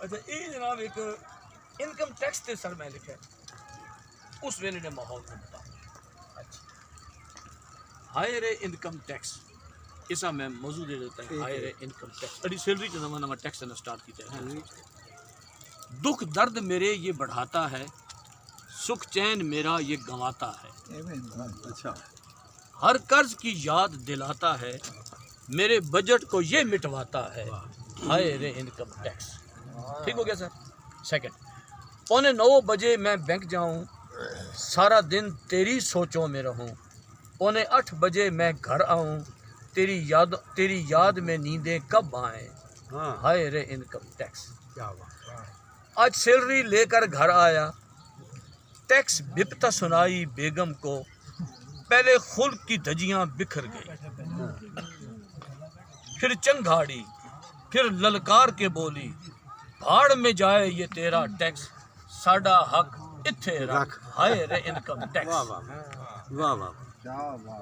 اچھا یہ جناب ایک انکم ٹیکس تے سر میں لکھا اس ویلے نے ماحول کو بتا ہائر انکم ٹیکس اسا میں موضوع دے دیتا ہے ہائر انکم ٹیکس اڑی سیلری کا نواں نواں ٹیکس نے سٹارٹ کیتا ہے دکھ درد میرے یہ بڑھاتا ہے سکھ چین میرا یہ گنواتا ہے اچھا ہر قرض کی یاد دلاتا ہے میرے بجٹ کو یہ مٹواتا ہے ہائر انکم ٹیکس ٹھیک ہو گیا سر سیکنڈ 8:45 بجے میں بینک جاؤں سارا دن تیری سوچوں میں رہوں 7:45 بجے میں گھر آؤں تیری یاد میں نیندیں کب آئیں ہائر انکم ٹیکس آج سیلری لے کر گھر آیا ٹیکس بپتا سنائی بیگم کو پہلے خلق کی دھجیاں بکھر گئی پھر چنگھاڑی پھر للکار کے بولی بھاڑ میں جائے یہ تیرا ٹیکس ساڈا حق اتھے رکھ ہائر انکم ٹیکس واہ واہ واہ واہ